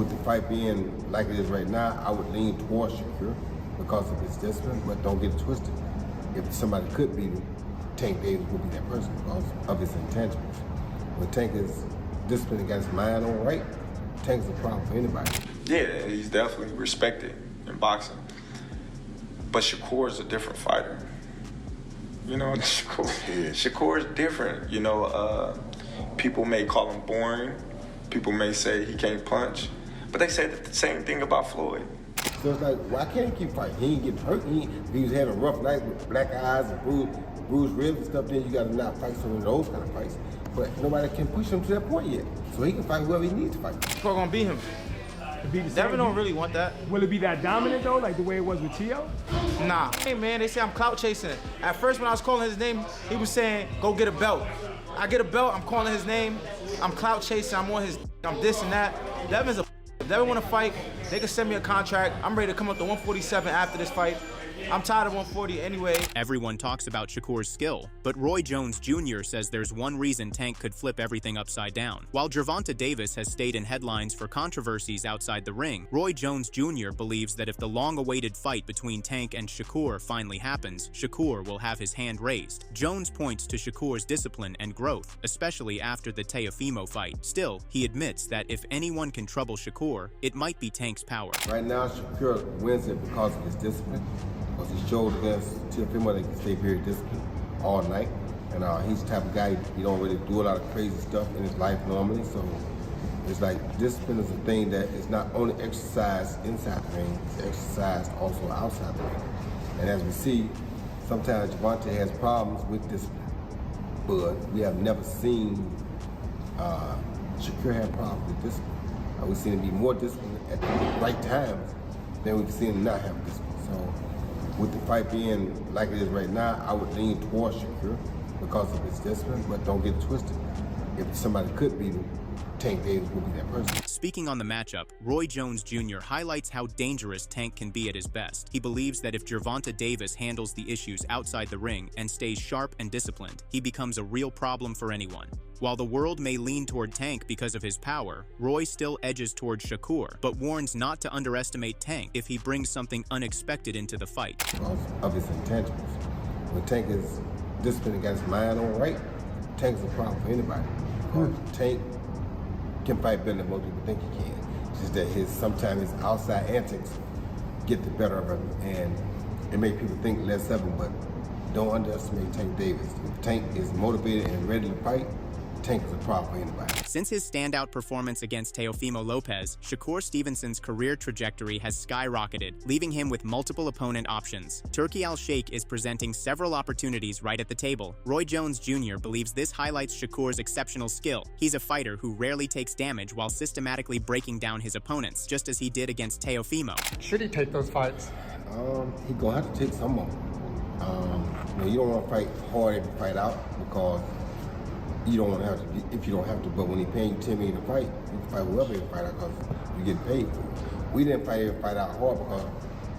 with the fight being like it is right now, I would lean towards Shakur because of his discipline, but don't get it twisted. If somebody could beat him, Tank Davis would be that person because of his intangibles. When Tank is disciplined and got his mind on right, Tank's a problem for anybody. Yeah, he's definitely respected in boxing. But Shakur is a different fighter. You know, Shakur is different. You know, people may call him boring. People may say he can't punch. But they say the same thing about Floyd. So it's like, why can't he keep fighting? He ain't getting hurt. If he was having a rough night with black eyes and bruised ribs and stuff, then you got to not fight some of those kind of fights. But nobody can push him to that point yet. So he can fight whoever he needs to fight. Shakur gonna beat him. Devin don't really want that. Will it be that dominant though, like the way it was with Tio? Nah. Hey man, they say I'm clout chasing. At first when I was calling his name, he was saying, go get a belt. I get a belt, I'm calling his name, I'm clout chasing, I'm on his, I'm this and that. Devin's a if Devin wanna fight, they can send me a contract. I'm ready to come up to 147 after this fight. I'm tired of 140 anyway. Everyone talks about Shakur's skill, but Roy Jones Jr. says there's one reason Tank could flip everything upside down. While Gervonta Davis has stayed in headlines for controversies outside the ring, Roy Jones Jr. believes that if the long-awaited fight between Tank and Shakur finally happens, Shakur will have his hand raised. Jones points to Shakur's discipline and growth, especially after the Teofimo fight. Still, he admits that if anyone can trouble Shakur, it might be Tank's power. Right now, Shakur wins it because of his discipline. Because he showed against Teofimo that he can stay very disciplined all night. And he's the type of guy, he don't really do a lot of crazy stuff in his life normally. So it's like discipline is a thing that is not only exercised inside the ring, it's exercised also outside the ring. And as we see, sometimes Gervonta has problems with discipline. But we have never seen Shakur have problems with discipline. We've seen him be more disciplined at the right times than we've seen him not have discipline. So with the fight being like it is right now, I would lean towards Shakur because of his discipline, but don't get it twisted. If somebody could beat him, Tank Davis would be that person. Speaking on the matchup, Roy Jones Jr. highlights how dangerous Tank can be at his best. He believes that if Gervonta Davis handles the issues outside the ring and stays sharp and disciplined, he becomes a real problem for anyone. While the world may lean toward Tank because of his power, Roy still edges toward Shakur, but warns not to underestimate Tank if he brings something unexpected into the fight. Because of his intangibles. When Tank is disciplined and got his mind on right, Tank's a problem for anybody. Tank can fight better than most people think he can. It's just that sometimes his outside antics get the better of him, and it makes people think less of him, but don't underestimate Tank Davis. If Tank is motivated and ready to fight, Tank is a problem for anybody. Since his standout performance against Teofimo Lopez, Shakur Stevenson's career trajectory has skyrocketed, leaving him with multiple opponent options. Turkey Al-Shikh is presenting several opportunities right at the table. Roy Jones Jr. believes this highlights Shakur's exceptional skill. He's a fighter who rarely takes damage while systematically breaking down his opponents, just as he did against Teofimo. Should he take those fights? He's going to have to take some of them. You don't want to fight hard every fight out because you don't want to have to, if you don't have to, but when he's paying you $10 million to fight, you can fight whoever you fight out because you're getting paid for it. We didn't fight every fight out hard because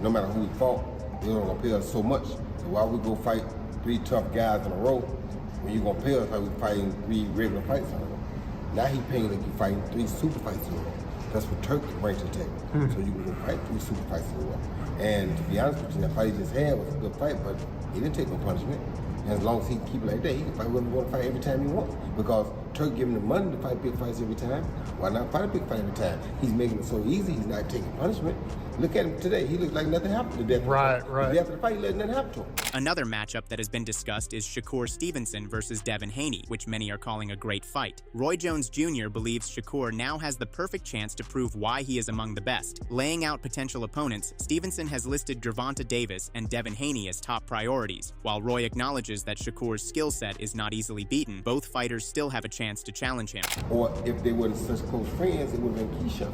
no matter who we fought, they don't going to pay us so much. So why we go fight 3 tough guys in a row when you're going to pay us like we're fighting 3 regular fights in a row? Now he's paying like you're fighting 3 super fights in a row. That's what Turk brings to the table. So you can go fight 3 super fights in a row. And to be honest with you, that fight he just had was a good fight, but he didn't take no punishment. And as long as he can keep it like that, he can fight whoever he want to fight every time he wants. Because Turk giving him money to fight big fights every time. Why not fight a big fight every time? He's making it so easy, he's not taking punishment. Look at him today, he looks like nothing happened to death. Right. After the fight, he let nothing happen to him. Another matchup that has been discussed is Shakur Stevenson versus Devin Haney, which many are calling a great fight. Roy Jones Jr. believes Shakur now has the perfect chance to prove why he is among the best. Laying out potential opponents, Stevenson has listed Gervonta Davis and Devin Haney as top priorities. While Roy acknowledges that Shakur's skill set is not easily beaten, both fighters still have a chance to challenge him. Or if they weren't such close friends, it would have been Keisha.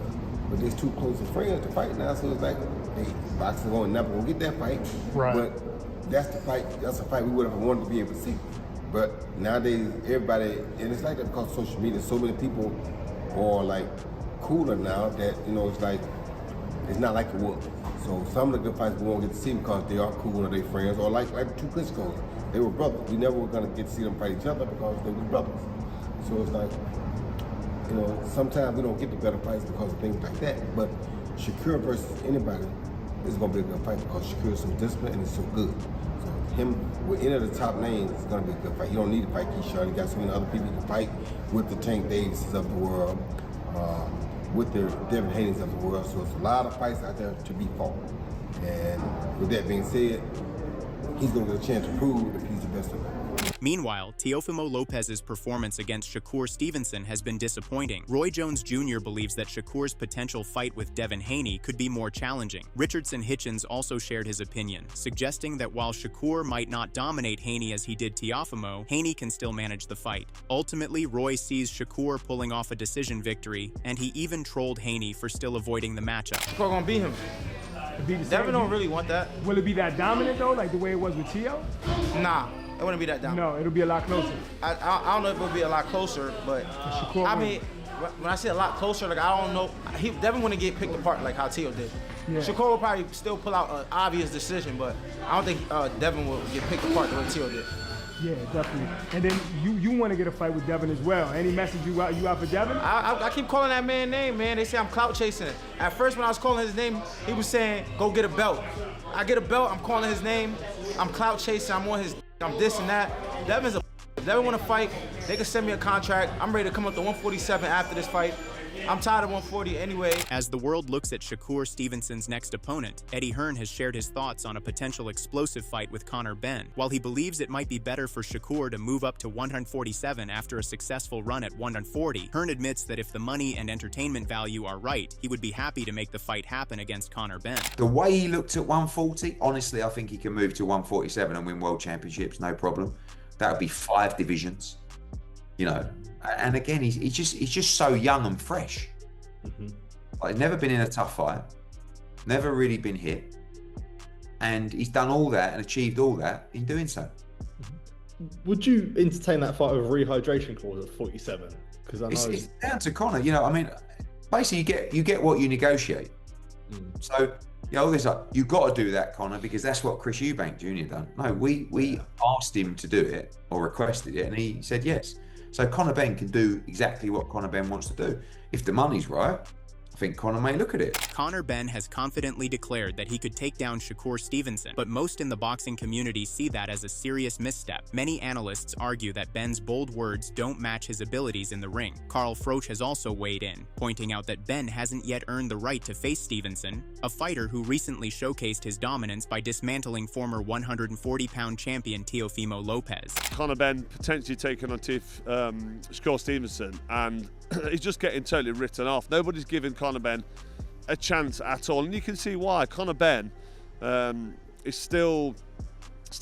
But they're too close of friends to fight now, so it's like, hey, boxing never gonna get that fight. Right. But that's a fight we would have wanted to be able to see. But nowadays, everybody, and it's like that because of social media, so many people are like cooler now that, it's like, it's not like it was. So some of the good fights we won't get to see because they are cool or they friends, or like the 2 Klitschko's. They were brothers. We never were gonna get to see them fight each other because they were brothers. So it's like, You know, sometimes we don't get the better fights because of things like that. But Shakur versus anybody is going to be a good fight because Shakur is so disciplined and he's so good. So him with any of the top names is going to be a good fight. You don't need to fight Keyshawn. You got so many other people you can fight with the Tank Davises of the world, with the Devin Haneys of the world. So it's a lot of fights out there to be fought. And with that being said, he's going to get a chance to prove if he's the best of them. Meanwhile, Teofimo Lopez's performance against Shakur Stevenson has been disappointing. Roy Jones Jr. believes that Shakur's potential fight with Devin Haney could be more challenging. Richardson Hitchens also shared his opinion, suggesting that while Shakur might not dominate Haney as he did Teofimo, Haney can still manage the fight. Ultimately, Roy sees Shakur pulling off a decision victory, and he even trolled Haney for still avoiding the matchup. Shakur gonna beat him. Devin don't really want that. Will it be that dominant though, like the way it was with Teo? Nah, it wouldn't be that dominant. No, it'll be a lot closer. I don't know if it'll be a lot closer, but I mean, when I say a lot closer, like I don't know, Devin wouldn't get picked apart like how Teo did. Yeah. Shakur will probably still pull out an obvious decision, but I don't think Devin will get picked apart the way Teo did. Yeah, definitely. And then you want to get a fight with Devin as well. Any message you out for Devin? I keep calling that man's name, man. They say I'm clout chasing. At first, when I was calling his name, he was saying, go get a belt. I get a belt, I'm calling his name. I'm clout chasing, I'm on his, I'm this and that. Devin's a, if Devin want to fight, they can send me a contract. I'm ready to come up to 147 after this fight. I'm tired of 140 anyway. As the world looks at Shakur Stevenson's next opponent, Eddie Hearn has shared his thoughts on a potential explosive fight with Connor Benn. While he believes it might be better for Shakur to move up to 147 after a successful run at 140, Hearn admits that if the money and entertainment value are right, he would be happy to make the fight happen against Connor Benn. The way he looked at 140, honestly, I think he can move to 147 and win world championships, no problem. That would be 5 divisions, you know. And again, he's just so young and fresh. Like, never been in a tough fight, never really been hit, and he's done all that and achieved all that in doing so. Would you entertain that fight with a rehydration clause at 47? Because I know it's down to Connor. You know, I mean, basically you get what you negotiate. So, you know, there's like, you've got to do that, Connor, because that's what Chris Eubank Jr. done. No, we asked him to do it or requested it, and he said yes. So Connor Benn can do exactly what Connor Benn wants to do. If the money's right, I think Connor may look at it. Connor Benn has confidently declared that he could take down Shakur Stevenson, but most in the boxing community see that as a serious misstep. Many analysts argue that Benn's bold words don't match his abilities in the ring. Carl Froch has also weighed in, pointing out that Benn hasn't yet earned the right to face Stevenson, a fighter who recently showcased his dominance by dismantling former 140-pound champion Teofimo Lopez. Connor Benn potentially taking on Shakur Stevenson, and he's just getting totally written off. Nobody's giving Connor Benn a chance at all, and you can see why. Connor Benn is still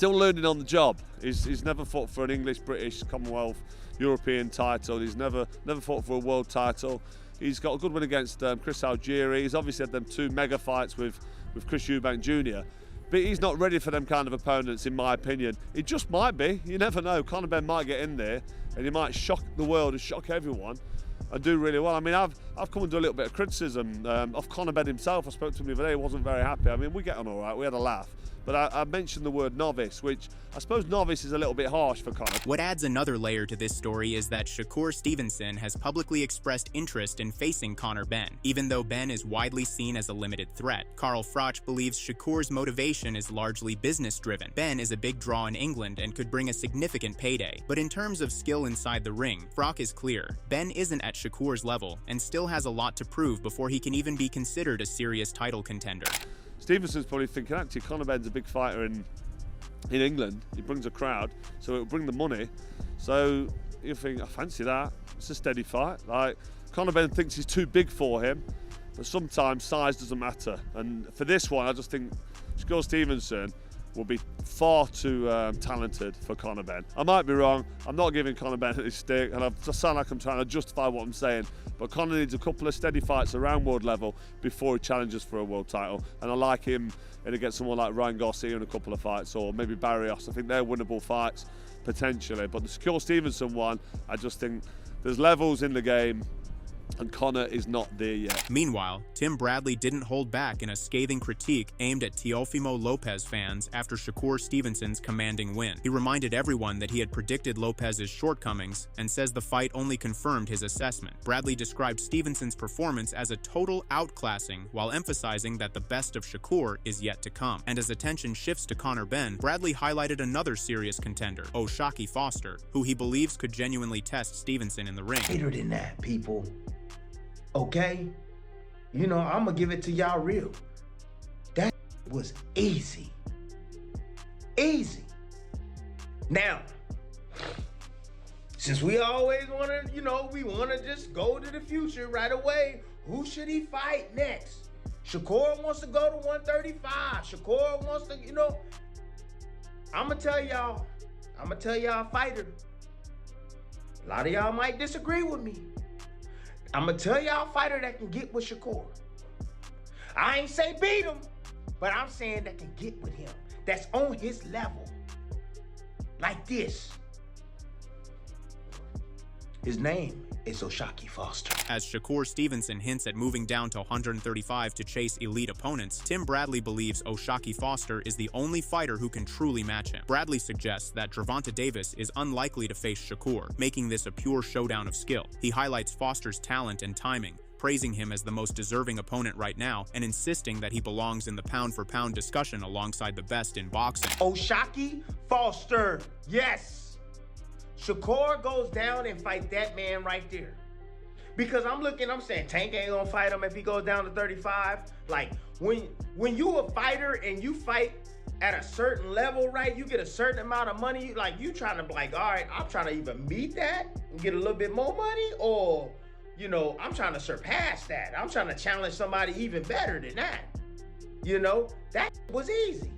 learning on the job. He's never fought for an English, British, Commonwealth, European title. He's never fought for a world title. He's got a good win against Chris Algieri. He's obviously had them 2 mega fights with Chris Eubank Jr. But he's not ready for them kind of opponents, in my opinion. It just might be. You never know. Connor Benn might get in there, and he might shock the world and shock everyone and do really well. I mean, I've come and do a little bit of criticism of Connor Benn himself. I spoke to him the other day. He wasn't very happy. I mean, we get on all right. We had a laugh. But I mentioned the word novice, which I suppose novice is a little bit harsh for Connor. What adds another layer to this story is that Shakur Stevenson has publicly expressed interest in facing Connor Benn, even though Benn is widely seen as a limited threat. Carl Froch believes Shakur's motivation is largely business-driven. Benn is a big draw in England and could bring a significant payday. But in terms of skill inside the ring, Froch is clear. Benn isn't at Shakur's level and still has a lot to prove before he can even be considered a serious title contender. Stevenson's probably thinking, actually, Connor Benn's a big fighter in England. He brings a crowd, so it'll bring the money. So you think, I fancy that. It's a steady fight. Like, Connor Benn thinks he's too big for him, but sometimes size doesn't matter. And for this one, I just think Shakur Stevenson will be far too talented for Connor Benn. I might be wrong. I'm not giving Connor Benn his stick, and I sound like I'm trying to justify what I'm saying, but Connor needs a couple of steady fights around world level before he challenges for a world title. And I like him against someone like Ryan Garcia in a couple of fights, or maybe Barrios. I think they're winnable fights, potentially. But the Shakur Stevenson one, I just think there's levels in the game. and Connor is not there yet. Meanwhile, Tim Bradley didn't hold back in a scathing critique aimed at Teofimo Lopez fans after Shakur Stevenson's commanding win. He reminded everyone that he had predicted Lopez's shortcomings and says the fight only confirmed his assessment. Bradley described Stevenson's performance as a total outclassing while emphasizing that the best of Shakur is yet to come. And as attention shifts to Connor Benn, Bradley highlighted another serious contender, Al-Shikh Foster, who he believes could genuinely test Stevenson in the ring. Better than that, people. Okay? You know, I'm gonna give it to y'all real. That was easy. Easy. Now, since we always wanna, you know, we wanna just go to the future right away, who should he fight next? Shakur wants to go to 135. Shakur wants to, you know, I'm gonna tell y'all a fighter. A lot of y'all might disagree with me. I'm gonna tell y'all a fighter that can get with Shakur. I ain't say beat him, but I'm saying that can get with him. That's on his level. Like this. His name is Al-Shikh Foster. As Shakur Stevenson hints at moving down to 135 to chase elite opponents, Tim Bradley believes Al-Shikh Foster is the only fighter who can truly match him. Bradley suggests that Gervonta Davis is unlikely to face Shakur, making this a pure showdown of skill. He highlights Foster's talent and timing, praising him as the most deserving opponent right now and insisting that he belongs in the pound-for-pound discussion alongside the best in boxing. Al-Shikh Foster, yes. Shakur goes down and fight that man right there. Because I'm saying Tank ain't gonna fight him if he goes down to 35. Like, when you a fighter and you fight at a certain level, right, you get a certain amount of money, like, you trying to be like, all right, I'm trying to either meet that and get a little bit more money, or, you know, I'm trying to surpass that. I'm trying to challenge somebody even better than that. You know, that was easy.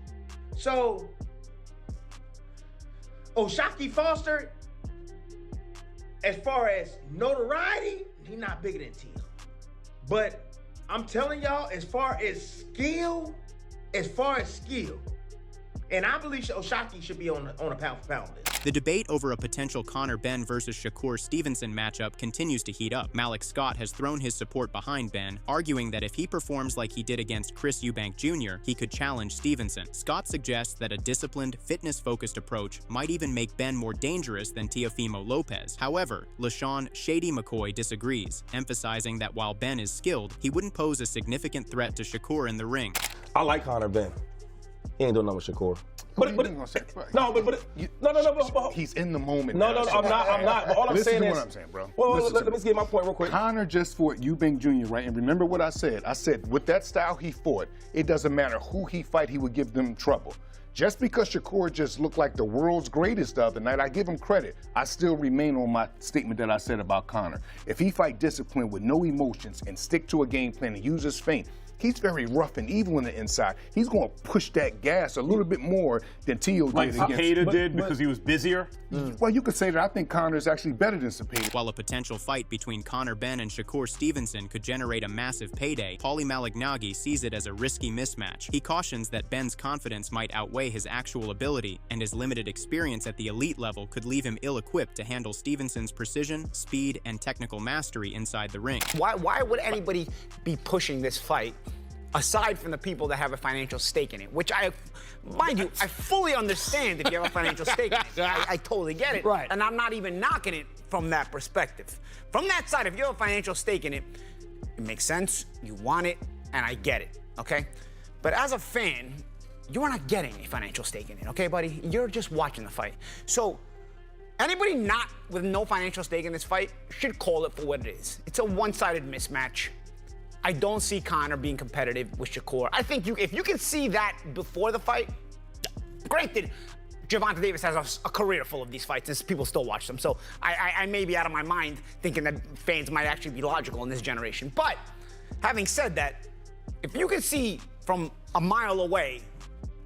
So, Al-Shikh Foster, as far as notoriety, he's not bigger than Tio. But I'm telling y'all, as far as skill, and I believe Al-Shikh should be on a pound-for-pound list. The debate over a potential Connor Benn versus Shakur Stevenson matchup continues to heat up. Malik Scott has thrown his support behind Benn, arguing that if he performs like he did against Chris Eubank Jr., he could challenge Stevenson. Scott suggests that a disciplined, fitness-focused approach might even make Benn more dangerous than Teofimo Lopez. However, LaShawn "Shady" McCoy disagrees, emphasizing that while Benn is skilled, he wouldn't pose a significant threat to Shakur in the ring. I like Connor Benn. He ain't doing nothing with Shakur. He's in the moment. No, I'm not. But all I'm saying is, what I'm saying, bro. Well, let me get my point real quick. Connor just fought Eubank Jr., right? And remember what I said. I said with that style he fought, it doesn't matter who he fight, he would give them trouble. Just because Shakur just looked like the world's greatest the other night, I give him credit. I still remain on my statement that I said about Connor. If he fight discipline with no emotions and stick to a game plan and use his feint, he's very rough and evil on the inside. He's going to push that gas a little bit more than Tio did. Like Cepeda did because he was busier? Well, you could say that I think Connor is actually better than Cepeda. While a potential fight between Connor Benn and Shakur Stevenson could generate a massive payday, Paulie Malignaggi sees it as a risky mismatch. He cautions that Benn's confidence might outweigh his actual ability, and his limited experience at the elite level could leave him ill-equipped to handle Stevenson's precision, speed, and technical mastery inside the ring. Why would anybody be pushing this fight aside from the people that have a financial stake in it, which mind you, I fully understand if you have a financial stake in it. I totally get it. Right. And I'm not even knocking it from that perspective. From that side, if you have a financial stake in it, it makes sense, you want it, and I get it, okay? But as a fan, you are not getting a financial stake in it, okay, buddy? You're just watching the fight. So anybody not with no financial stake in this fight should call it for what it is. It's a one-sided mismatch. I don't see Connor being competitive with Shakur. I think if you can see that before the fight, granted, Gervonta Davis has a career full of these fights and people still watch them. So I may be out of my mind thinking that fans might actually be logical in this generation. But having said that, if you can see from a mile away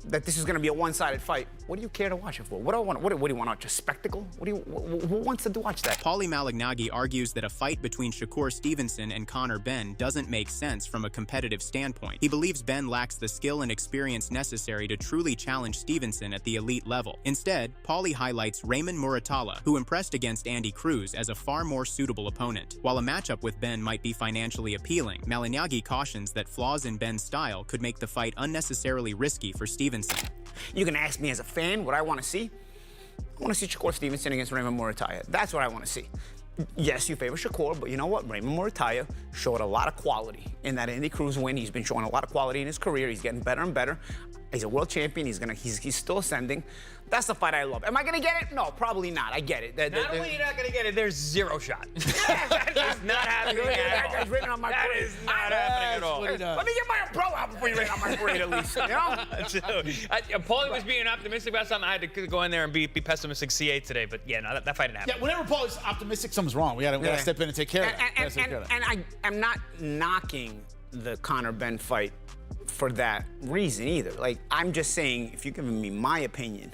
that this is going to be a one-sided fight, what do you care to watch it for? What do I want? What do you want? Just spectacle? Who wants to watch that? Paulie Malignaggi argues that a fight between Shakur Stevenson and Connor Benn doesn't make sense from a competitive standpoint. He believes Benn lacks the skill and experience necessary to truly challenge Stevenson at the elite level. Instead, Paulie highlights Raymond Muratalla, who impressed against Andy Cruz, as a far more suitable opponent. While a matchup with Benn might be financially appealing, Malignaggi cautions that flaws in Benn's style could make the fight unnecessarily risky for Stevenson. You can ask me as a fan what I want to see. I want to see Shakur Stevenson against Raymond Muratalla. That's what I want to see. Yes, you favor Shakur, but you know what? Raymond Muratalla showed a lot of quality in that Andy Cruz win. He's been showing a lot of quality in his career. He's getting better and better. He's a world champion. He's still ascending. That's the fight I love. Am I gonna get it? No, probably not. I get it. Not only you're not gonna get it, there's zero shot. That's not happening at all. That guy's written on my parade. That is not happening at all. Let me get my umbrella out before you write on my parade, at least. You know? Paulie was being optimistic about something. I had to go in there and be pessimistic CA today, but yeah, no, that fight didn't happen. Yeah, whenever Paulie's optimistic, something's wrong. We gotta step in and take care of that. And I am not knocking the Connor Benn fight for that reason either. Like, I'm just saying, if you're giving me my opinion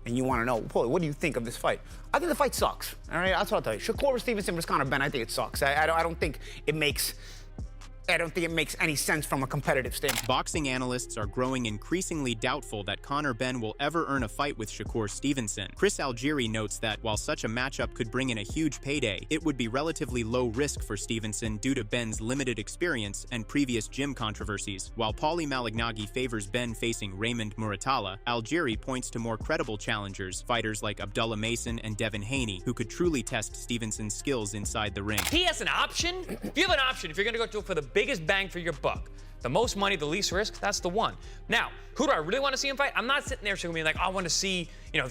and you want to know, Paulie, what do you think of this fight? I think the fight sucks. All right, that's what I'll tell you. Shakur Stevenson versus Connor Benn, I think it sucks. I don't think it makes any sense from a competitive standpoint. Boxing analysts are growing increasingly doubtful that Connor Benn will ever earn a fight with Shakur Stevenson. Chris Algieri notes that while such a matchup could bring in a huge payday, it would be relatively low risk for Stevenson due to Benn's limited experience and previous gym controversies. While Paulie Malignaggi favors Benn facing Raymond Muratalla, Algieri points to more credible challengers, fighters like Abdullah Mason and Devin Haney, who could truly test Stevenson's skills inside the ring. He has an option. If you have an option, if you're going to go for the biggest bang for your buck, the most money, the least risk, that's the one. Now, who do I really want to see him fight? I'm not sitting there being like, oh, I want to see,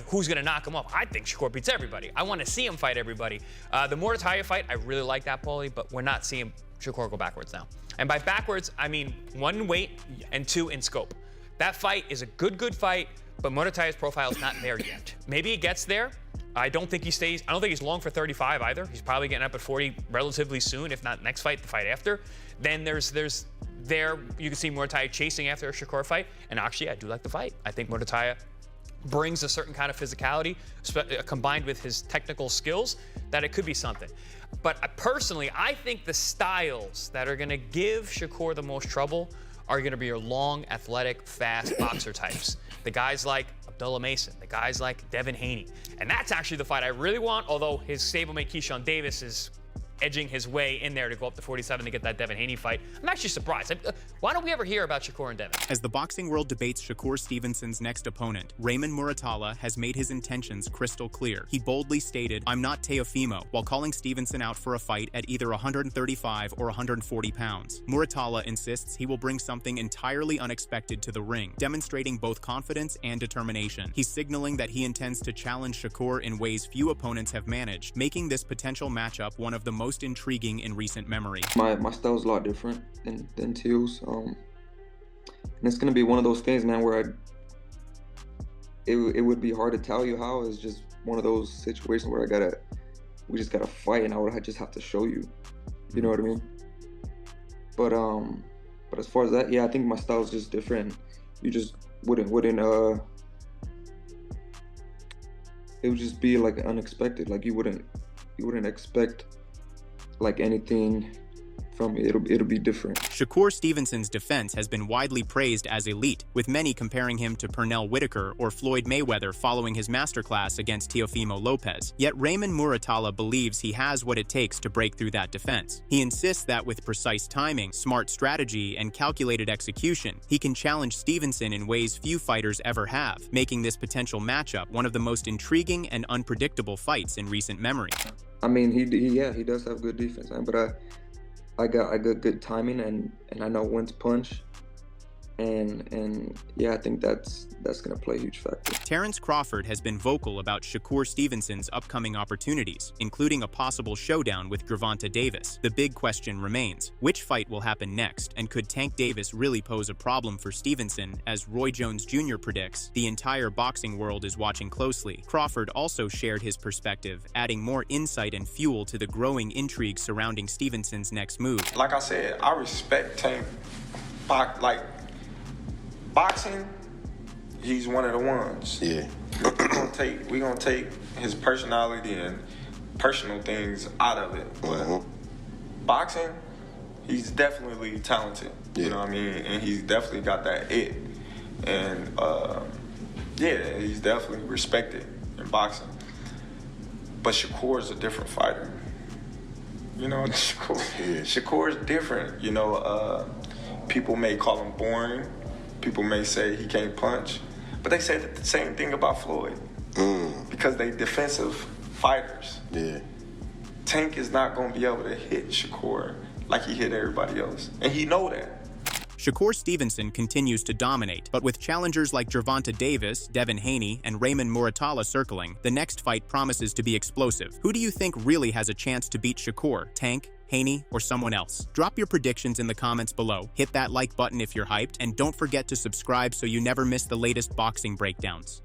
who's going to knock him off. I think Shakur beats everybody. I want to see him fight everybody. The Muratalla fight, I really like that, Paulie, but we're not seeing Shakur go backwards now. And by backwards, I mean 1 in weight and 2 in scope. That fight is a good fight, but Muratalla's profile is not there yet. Maybe he gets there. I don't think he's long for 35 either. He's probably getting up at 40 relatively soon, if not next fight, the fight after. Then you can see Muratalla chasing after a Shakur fight. And actually, I do like the fight. I think Muratalla brings a certain kind of physicality combined with his technical skills that it could be something. But personally, I think the styles that are going to give Shakur the most trouble are going to be your long, athletic, fast boxer types. The guys like Abdullah Mason, the guys like Devin Haney. And that's actually the fight I really want, although his stablemate Keyshawn Davis is edging his way in there to go up to 47 to get that Devin Haney fight. I'm actually surprised. Why don't we ever hear about Shakur and Devin? As the boxing world debates Shakur Stevenson's next opponent, Raymond Muratalla has made his intentions crystal clear. He boldly stated, "I'm not Teofimo," while calling Stevenson out for a fight at either 135 or 140 pounds. Muratalla insists he will bring something entirely unexpected to the ring, demonstrating both confidence and determination. He's signaling that he intends to challenge Shakur in ways few opponents have managed, making this potential matchup one of the most intriguing in recent memory. My style's a lot different than Teal's, and it's gonna be one of those things, man, where it would be hard to tell you how. It's just one of those situations where we just gotta fight, and I just have to show you. You know what I mean? But as far as that, yeah, I think my style's just different. You just wouldn't it would just be like unexpected. Like you wouldn't expect like anything from it. It'll be different. Shakur Stevenson's defense has been widely praised as elite, with many comparing him to Pernell Whitaker or Floyd Mayweather following his masterclass against Teofimo Lopez. Yet Raymond Muratalla believes he has what it takes to break through that defense. He insists that with precise timing, smart strategy, and calculated execution, he can challenge Stevenson in ways few fighters ever have, making this potential matchup one of the most intriguing and unpredictable fights in recent memory. I mean, he does have good defense, man, but I got good timing and I know when to punch. And yeah, I think that's going to play a huge factor. Terrence Crawford has been vocal about Shakur Stevenson's upcoming opportunities, including a possible showdown with Gervonta Davis. The big question remains, which fight will happen next, and could Tank Davis really pose a problem for Stevenson? As Roy Jones Jr. predicts, the entire boxing world is watching closely. Crawford also shared his perspective, adding more insight and fuel to the growing intrigue surrounding Stevenson's next move. Like I said, I respect Tank. Boxing, he's one of the ones. Yeah. we gonna take his personality and personal things out of it. But boxing, he's definitely talented. You know what I mean? And he's definitely got that it. And yeah, he's definitely respected in boxing. But Shakur is a different fighter. You know, Shakur's different. You know, people may call him boring. People may say he can't punch. But they say the same thing about Floyd. Because they defensive fighters. Yeah. Tank is not going to be able to hit Shakur like he hit everybody else. And he know that. Shakur Stevenson continues to dominate, but with challengers like Gervonta Davis, Devin Haney, and Raymond Muratalla circling, the next fight promises to be explosive. Who do you think really has a chance to beat Shakur? Tank, Haney, or someone else? Drop your predictions in the comments below. Hit that like button if you're hyped, and don't forget to subscribe so you never miss the latest boxing breakdowns.